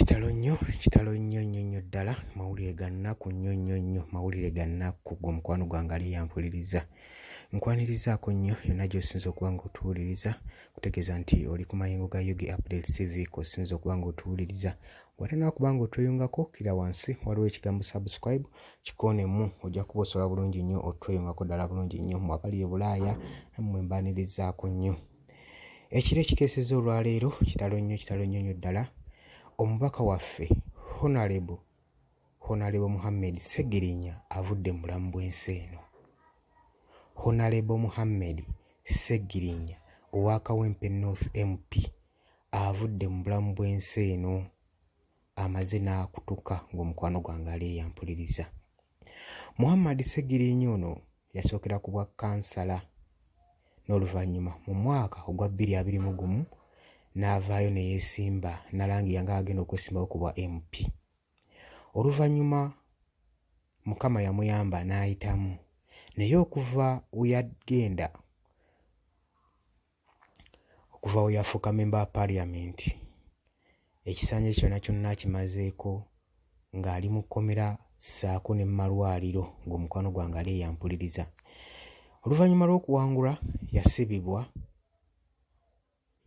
Kitalo nnyo ddala, mawulire ga nnaku nnyo, mawulire ga nnaku gwe mukwano gwange ali yampuliriza. Nkwanirizaako nnyo yonna gy'osinza okuba ng'otuwuliriza, kutegeeza nti oli ku mayengo ga Yugi Updates TV kw'osinza okuba ng'otuwuliriza. Bw'atanaba kuba ng'otweyungako kira wansi waliwo ekigambo subscribe, kikoonemu ojja kuba osobola bulungi nnyo otweyungako ddala bulungi nnyo. Mmwe abali e Bulaaya nammwe mbaanirizaako nnyo. Ekiro ekikeesezza olwaleero kitalo nnyo ddala. Omubaka waffe Honorable Muhammad Sseggirinya avudde mu bulamu bw'ensi eno. Honorable Muhammad Sseggirinya owa Kawempe North MP avudde mu bulamu bw'ensi eno, amaze n'akutuka ng'omukwano gwange ali yampuliriza. Muhammad Sseggirinya ono yasookera ku bwa kansala n'oluvannyuma mu mwaka ogwa 2021 n'avaayo ne yeesimba n'alangira nga agenda okwesimbawo ku bwa MP. Oluvannyuma Mukama yamuyamba n'ayitamu, naye okuva we yafuuka member wa Parliament, ekisanja kyonna kyonna kimazeeko ng'ali mu kkomera ssaako ne mu malwaliro ng'omukwano gwange ali yampuliriza. Oluvannyuma lw'okuwangulwa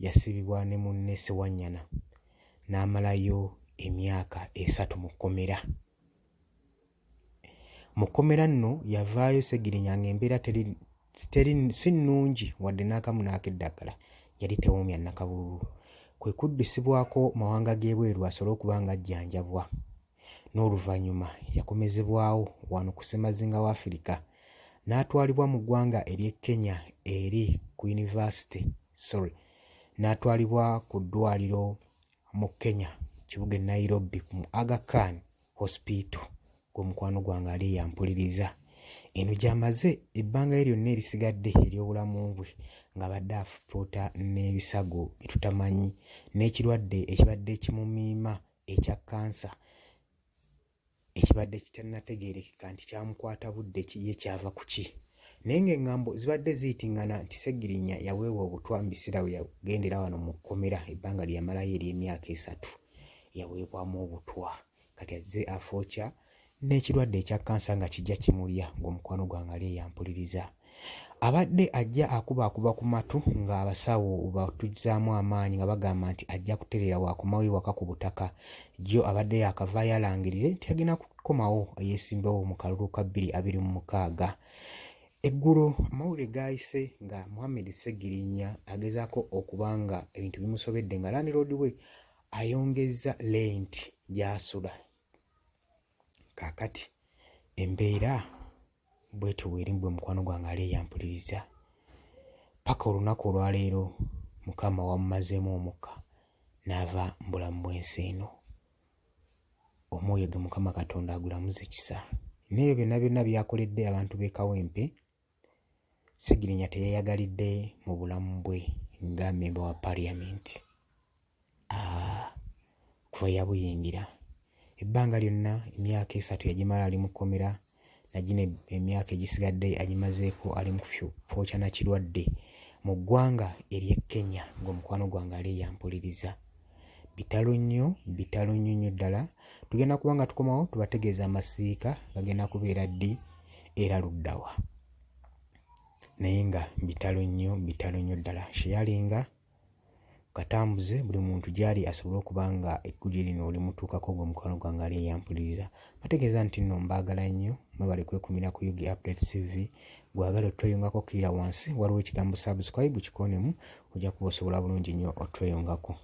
yasibibwa ne munne Ssewanyana n'amalayo emyaka 3 mu kkomera. Mu kkomera nno yavaayo Sseggirinya ng'embeera si nnungi wadde n'akamu n'akeddagala, yali tewoomya nnakabululu. Kwe kuddusibwako mawanga g'ebweru asobole okuba ng'ajjanjabwa, n'oluvannyuma yakomezebwawo wano ku ssemazinga wa Afirika n'atwalibwa mu ggwanga ery'e Kenya n'atwalibwa ku ddwaliro mu Kenya kibuga e Nairobi mu Aga Khan Hospital ng'omukwano gwange ali yampuliriza. Eno gy'amaze ebbanga lye lyonna erisigadde ery'obulamu bwe ng'abadde afupuuta n'ebisago bye tutamanyi n'ekirwadde ekibadde kimumiima ekya kansa, ekibadde kitannategeerekeka nti kyamukwata budde ki ye kyava ku ki. Naye ng'engambo zibadde ziyitiŋŋana nti Sseggirinya yaweebwa obutwa mu biseera bwe yagendera wano mu kkomera ebbanga lye yamalayo ery'emyaka 3, yaweebwamu obutwa kati azze afookya n'ekirwadde ekya kansa nga kijja kimulya ng'omukwano gwange ali yampuliriza. Abadde ajja akuba ku matu ng'abasawo batuzaamu amaanyi nga bagamba nti ajja kutereera waakomawo ewaka ku butaka. Jjo abadde yakavaayo alangirire nti agenda kukomawo yeesimbewo mu kalulu ka 2026. Eggulo amawulire gaayise nga Muhammad Sseggirinya agezaako okuba nga ebintu bimusobedde nga landlord we ayongezza rent gy'asula. Kaakati embeera bwetyo bw'erimu mukwano gwange ali yampuliriza. Paka olunaku olwaleero Mukama wamumazeemu omukka n'ava mu bulamu bw'ensi eno. Omwoyo ge Mukama Katonda agulamuze kisa. N'ebyo byonna byakoledde abantu b'e Kawempe, Sseggirinya teyeeyagalidde mu bulamu bwe nga member wa Parliament. Kuva yabuyingira ebbanga lyonna emyaka 3 yagimala ali mu kkomera, nagino emyaka egisigadde agimazeeko ali mu fookya na kirwadde mu ggwanga ery'e Kenya ng'omukwano gwange ali yampuliriza. Bitalo nnyo ddala. Tugenda kuba nga tukomawo tubategeeza amasiika gagenda kubeera ddi era luddawa, naye nga bitalo nnyo ddala. Sharinga katambuze buli muntu gy'ali asobole okuba nga eggulire lino limutuukako ng'omukwano gwange ali yampuliriza. Bategeeza nti nno mbaagala nnyo, mwebale kwekumira ku Yugi Updates TV. Gwagala otweyungako kirira wansi waliwo ekigambo subscribe, kikoonemu ojja kuba osobola bulungi nnyo otweyungako.